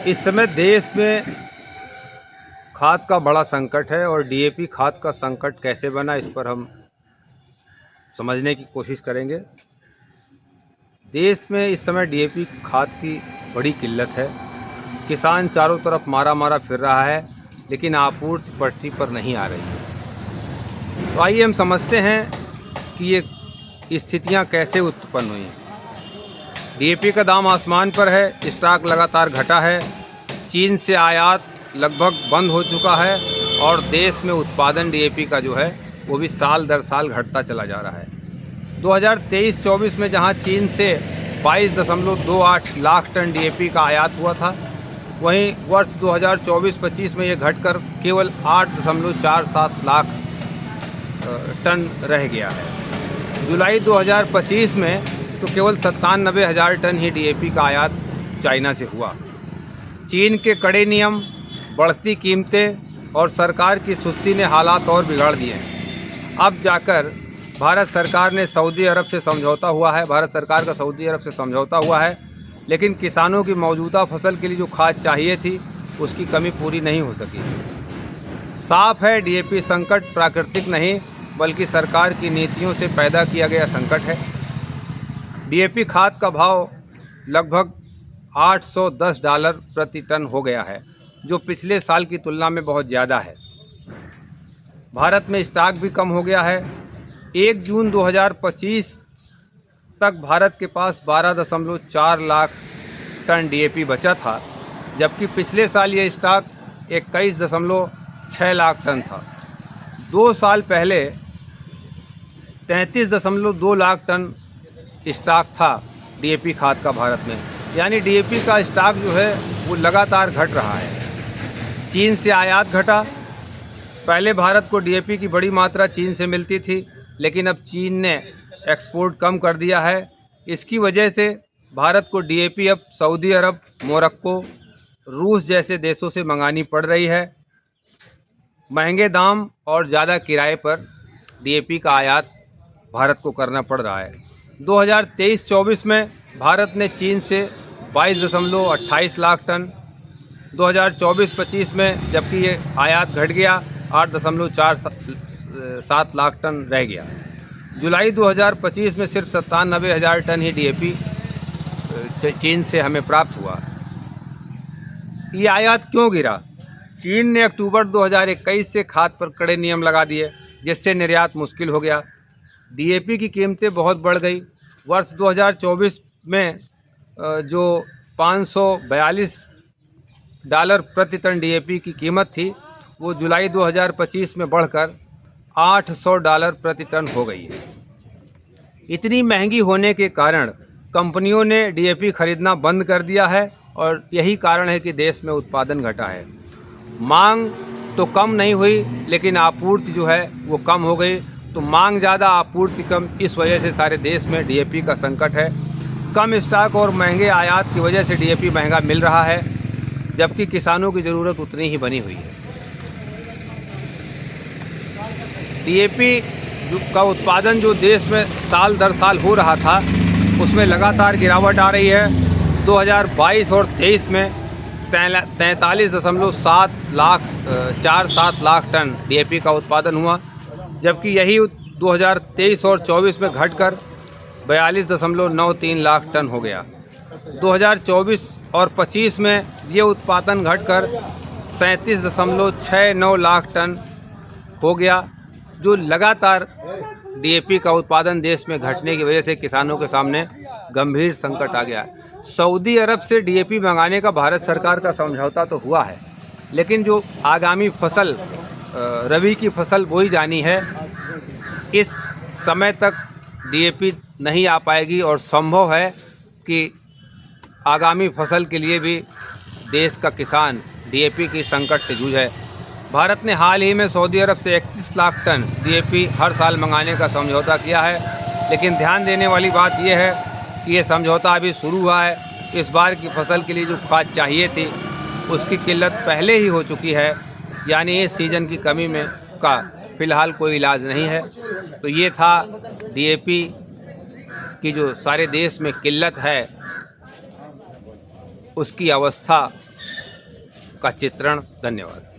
इस समय देश में खाद का बड़ा संकट है और डीएपी खाद का संकट कैसे बना, इस पर हम समझने की कोशिश करेंगे। देश में इस समय डीएपी खाद की बड़ी किल्लत है। किसान चारों तरफ मारा मारा फिर रहा है, लेकिन आपूर्ति पटरी पर नहीं आ रही है। तो आइए हम समझते हैं कि ये स्थितियां कैसे उत्पन्न हुई हैं। डीएपी का दाम आसमान पर है, स्टॉक लगातार घटा है, चीन से आयात लगभग बंद हो चुका है और देश में उत्पादन डीएपी का जो है वो भी साल दर साल घटता चला जा रहा है। 2023-24 में जहां चीन से 22.28 लाख टन डीएपी का आयात हुआ था, वहीं वर्ष 2024-25 में ये घटकर केवल 8.47 लाख टन रह गया है। जुलाई 2025 में तो केवल 97,000 टन ही डीएपी का आयात चाइना से हुआ। चीन के कड़े नियम, बढ़ती कीमतें और सरकार की सुस्ती ने हालात और बिगाड़ दिए हैं। अब जाकर भारत सरकार ने सऊदी अरब से समझौता हुआ है, भारत सरकार का सऊदी अरब से समझौता हुआ है, लेकिन किसानों की मौजूदा फसल के लिए जो खाद चाहिए थी उसकी कमी पूरी नहीं हो सकी। साफ है, डीएपी संकट प्राकृतिक नहीं बल्कि सरकार की नीतियों से पैदा किया गया संकट है। डीएपी खाद का भाव लगभग $810 प्रति टन हो गया है, जो पिछले साल की तुलना में बहुत ज़्यादा है। भारत में स्टॉक भी कम हो गया है। 1 जून 2025 तक भारत के पास 12.4 लाख टन डीएपी बचा था, जबकि पिछले साल ये स्टॉक 21.6 लाख टन था। 2 साल पहले 33.2 लाख टन स्टॉक था डीएपी खाद का भारत में। यानी डीएपी का स्टॉक जो है वो लगातार घट रहा है। चीन से आयात घटा। पहले भारत को डीएपी की बड़ी मात्रा चीन से मिलती थी, लेकिन अब चीन ने एक्सपोर्ट कम कर दिया है। इसकी वजह से भारत को डीएपी अब सऊदी अरब, मोरक्को, रूस जैसे देशों से मंगानी पड़ रही है। महंगे दाम और ज़्यादा किराए पर डीएपी का आयात भारत को करना पड़ रहा है। 2023-24 में भारत ने चीन से 22.28 लाख टन, 2024-25 में जबकि ये आयात घट गया 8.47 लाख टन रह गया। जुलाई 2025 में सिर्फ 97,000 टन ही डीएपी चीन से हमें प्राप्त हुआ। ये आयात क्यों गिरा? चीन ने अक्टूबर 2021 से खाद पर कड़े नियम लगा दिए, जिससे निर्यात मुश्किल हो गया। डीएपी की कीमतें बहुत बढ़ गई। वर्ष 2024 में जो $542 प्रति टन डीएपी की कीमत थी, वो जुलाई 2025 में बढ़कर $800 प्रति टन हो गई है। इतनी महंगी होने के कारण कंपनियों ने डीएपी खरीदना बंद कर दिया है और यही कारण है कि देश में उत्पादन घटा है। मांग तो कम नहीं हुई, लेकिन आपूर्ति जो है वो कम हो गई। तो मांग ज़्यादा, आपूर्ति कम, इस वजह से सारे देश में डीएपी का संकट है। कम स्टॉक और महंगे आयात की वजह से डीएपी महंगा मिल रहा है, जबकि किसानों की ज़रूरत उतनी ही बनी हुई है। डीएपी का उत्पादन जो देश में साल दर साल हो रहा था, उसमें लगातार गिरावट आ रही है। 2022 और 23 में 43.47 लाख टन डीएपी का उत्पादन हुआ, जबकि यही 2023 और 24 में घटकर 42.93 लाख टन हो गया। 2024 और 25 में ये उत्पादन घटकर 37.69 लाख टन हो गया। जो लगातार डीएपी का उत्पादन देश में घटने की वजह से किसानों के सामने गंभीर संकट आ गया। सऊदी अरब से डीएपी मंगाने का भारत सरकार का समझौता तो हुआ है, लेकिन जो आगामी फसल रबी की फसल बोई जानी है, इस समय तक डीएपी नहीं आ पाएगी और संभव है कि आगामी फसल के लिए भी देश का किसान डीएपी की संकट से जूझे। भारत ने हाल ही में सऊदी अरब से 31 लाख टन डीएपी हर साल मंगाने का समझौता किया है, लेकिन ध्यान देने वाली बात यह है कि ये समझौता अभी शुरू हुआ है। इस बार की फसल के लिए जो खाद चाहिए थी उसकी किल्लत पहले ही हो चुकी है, यानी इस सीज़न की कमी में का फ़िलहाल कोई इलाज नहीं है। तो ये था डीएपी की जो सारे देश में किल्लत है उसकी अवस्था का चित्रण। धन्यवाद।